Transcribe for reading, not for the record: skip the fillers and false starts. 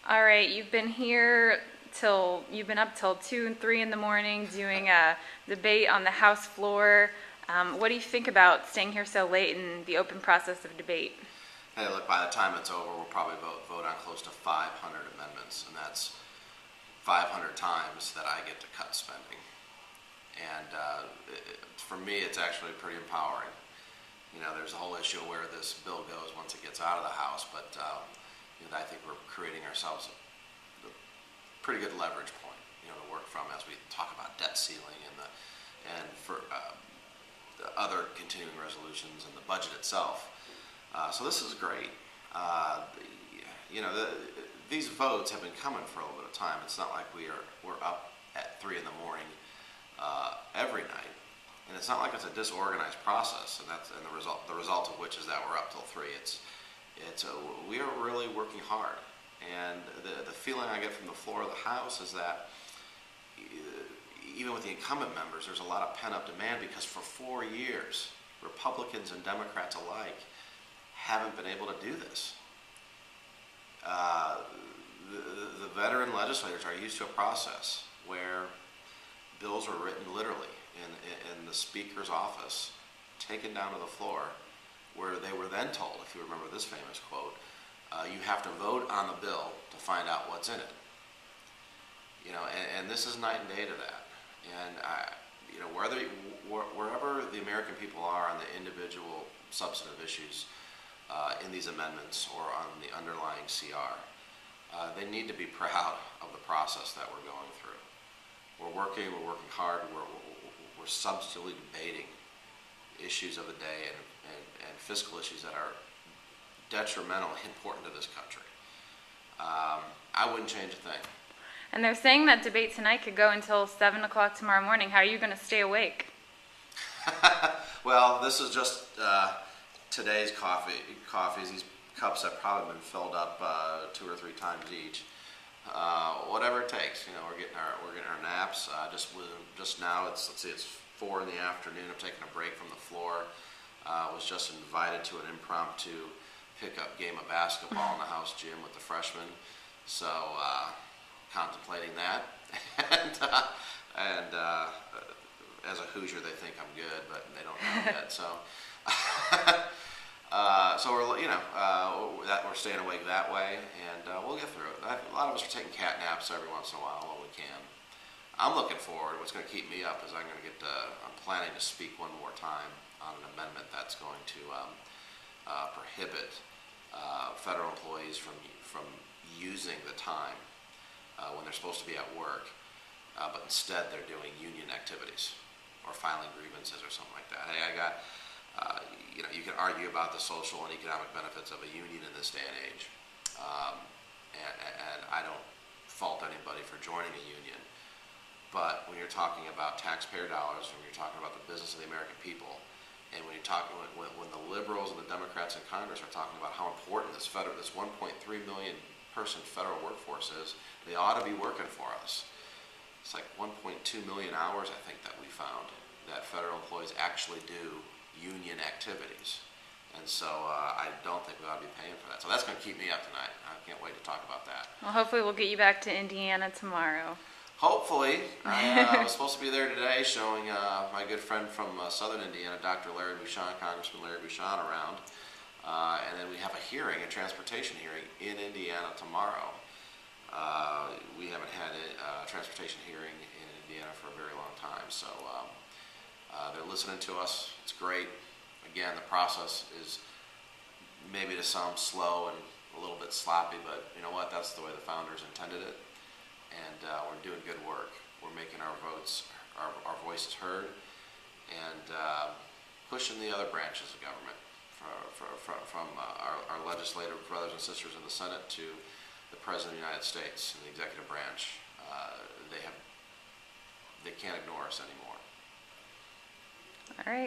All right, you've been up till 2 and 3 in the morning doing a debate on the House floor. What do you think about staying here so late in the open process of debate? Hey, look, by the time it's over, we'll probably vote on close to 500 amendments, and that's 500 times that I get to cut spending. And for me, it's actually pretty empowering. You know, there's a whole issue of where this bill goes once it gets out of the House, but I think we're creating ourselves a pretty good leverage point, to work from as we talk about debt ceiling and for the other continuing resolutions and the budget itself. So this is great. These votes have been coming for a little bit of time. It's not like we're up at 3 in the morning every night, and it's not like it's a disorganized process. And the result of which is that we're up till 3. We are really working hard, and the feeling I get from the floor of the House is that even with the incumbent members, there's a lot of pent-up demand because for 4 years, Republicans and Democrats alike haven't been able to do this. The veteran legislators are used to a process where bills are written literally in the Speaker's office, taken down to the floor, where they were then told, if you remember this famous quote, you have to vote on the bill to find out what's in it. And this is night and day to that. And wherever the American people are on the individual substantive issues in these amendments or on the underlying CR, they need to be proud of the process that we're going through. We're working hard. We're substantively debating issues of the day and fiscal issues that are detrimentally important to this country. I wouldn't change a thing. And they're saying that debate tonight could go until 7 o'clock tomorrow morning. How are you going to stay awake? Well, this is just today's coffees. These cups have probably been filled up 2 or 3 times each. Whatever it takes. We're getting our naps. Just now, it's 4 in the afternoon. I'm taking a break from the floor. Was just invited to an impromptu pickup game of basketball in the house gym with the freshmen. So contemplating that, and as a Hoosier, they think I'm good, but they don't know yet. So, so we're staying awake that way, and we'll get through it. A lot of us are taking cat naps every once in a while when we can. I'm looking forward. What's going to keep me up is I'm planning to speak one more time on an amendment that's going to prohibit federal employees from using the time when they're supposed to be at work, but instead they're doing union activities or filing grievances or something like that. Hey, you can argue about the social and economic benefits of a union in this day and age, and I don't fault anybody for joining a union. But when you're talking about taxpayer dollars, when you're talking about the business of the American people, and when the liberals and the Democrats in Congress are talking about how important this 1.3 million person federal workforce is, they ought to be working for us. It's like 1.2 million hours, I think, that we found that federal employees actually do union activities. And so I don't think we ought to be paying for that. So that's going to keep me up tonight. I can't wait to talk about that. Well, hopefully we'll get you back to Indiana tomorrow. Hopefully. I was supposed to be there today showing my good friend from southern Indiana, Dr. Larry Bouchon, Congressman Larry Bouchon, around. And then we have a transportation hearing in Indiana tomorrow. We haven't had a transportation hearing in Indiana for a very long time. So they're listening to us. It's great. Again, the process is maybe to some slow and a little bit sloppy, but you know what? That's the way the founders intended it. And we're doing good work. We're making our voices heard, and pushing the other branches of government, from our legislative brothers and sisters in the Senate to the President of the United States and the executive branch. They can't ignore us anymore. All right.